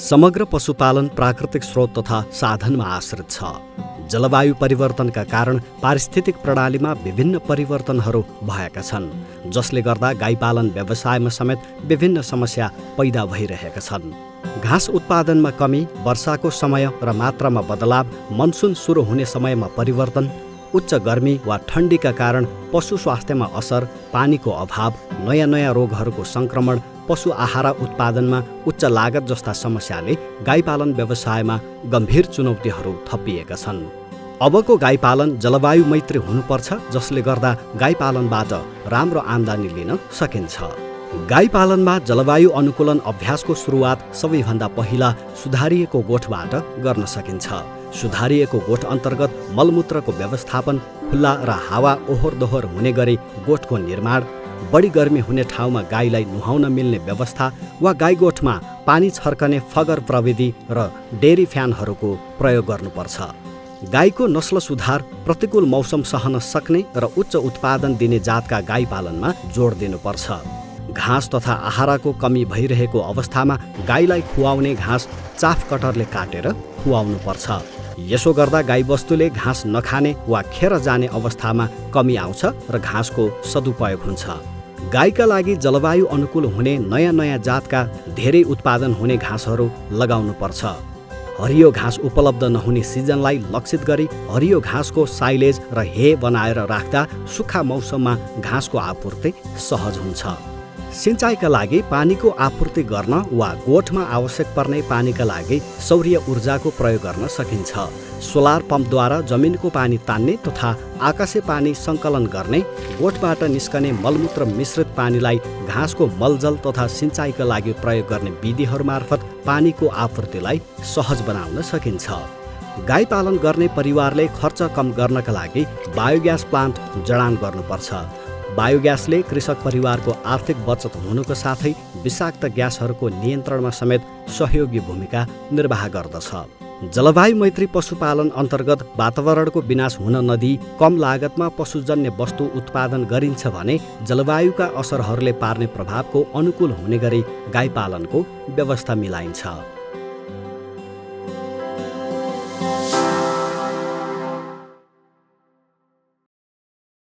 समग्र पशुपालन प्राकृतिक स्रोत तथा साधनमा आश्रित छ। जलवायु परिवर्तनका कारण पारिस्थितिक प्रणालीमा विभिन्न परिवर्तनहरू भएका छन्, जसले गर्दा गाईपालन व्यवसायमा समेत विभिन्न समस्या पैदा भइरहेका छन्। घाँस उत्पादनमा कमी, वर्षाको समय र मात्रामा बदलाव, मनसुन सुरु हुने समयमा परिवर्तन, उच्च गर्मी वा ठण्डीका कारण पशु स्वास्थ्यमा असर, पानीको अभाव, नयाँ रोगहरूको सङ्क्रमण, पशु आहारा उत्पादनमा उच्च लागत जस्ता समस्याले गाईपालन व्यवसायमा गम्भीर चुनौतीहरू थपिएका छन्। अबको गाईपालन जलवायु मैत्री हुनुपर्छ, जसले गर्दा गाईपालनबाट राम्रो आम्दानी लिन सकिन्छ। गाईपालनमा जलवायु अनुकूलन अभ्यासको सुरुवात सबैभन्दा पहिला सुधारिएको गोठबाट गर्न सकिन्छ। सुधारिएको गोठ अन्तर्गत मलमूत्रको व्यवस्थापन, खुल्ला र हावा ओहोर दोहोर हुने गरी गोठको निर्माण, बढी गर्मी हुने ठाउँमा गाईलाई नुहाउन मिल्ने व्यवस्था वा गाईगोठमा पानी छर्कने फगर प्रविधि र डेरी फ्यानहरूको प्रयोग गर्नुपर्छ। गाईको नस्ल सुधार, प्रतिकूल मौसम सहन सक्ने र उच्च उत्पादन दिने जातका गाई पालनमा जोड दिनुपर्छ। घाँस तथा आहाराको कमी भइरहेको अवस्थामा गाईलाई खुवाउने घाँस चाफ कटरले काटेर खुवाउनुपर्छ। यसो गर्दा गाईबस्तुले घाँस नखाने वा खेर जाने अवस्थामा कमी आउँछ र घाँसको सदुपयोग हुन्छ। गाईका लागि जलवायु अनुकूल हुने नयाँ जातका धेरै उत्पादन हुने घाँसहरू लगाउनुपर्छ। हरियो घाँस उपलब्ध नहुने सिजनलाई लक्षित गरी हरियो घाँसको साइलेज र हे बनाएर राख्दा सुक्खा मौसममा घाँसको आपूर्ति सहज हुन्छ। सिँचाइका लागि पानीको आपूर्ति गर्न वा गोठमा आवश्यक पर्ने पानीका लागि सौर्य ऊर्जाको प्रयोग गर्न सकिन्छ। सोलर पम्पद्वारा जमिनको पानी तान्ने तथा आकाशे पानी सङ्कलन गर्ने, गोठबाट निस्कने मलमूत्र मिश्रित पानीलाई घाँसको मलजल तथा सिँचाइका लागि प्रयोग गर्ने विधिहरू मार्फत पानीको आपूर्तिलाई सहज बनाउन सकिन्छ। गाई पालन गर्ने परिवारले खर्च कम गर्नका लागि बायोग्यास प्लान्ट जडान गर्नुपर्छ। बायोग्यासले कृषक परिवारको आर्थिक बचत हुनुको साथै विषाक्त ग्यासहरूको नियन्त्रणमा समेत सहयोगी भूमिका निर्वाह गर्दछ। जलवायु मैत्री पशुपालन अन्तर्गत वातावरणको विनाश हुन नदिई कम लागतमा पशुजन्य वस्तु उत्पादन गरिन्छ भने जलवायुका असरहरूले पार्ने प्रभावको अनुकूल हुने गरी गाई पालनको व्यवस्था मिलाइन्छ।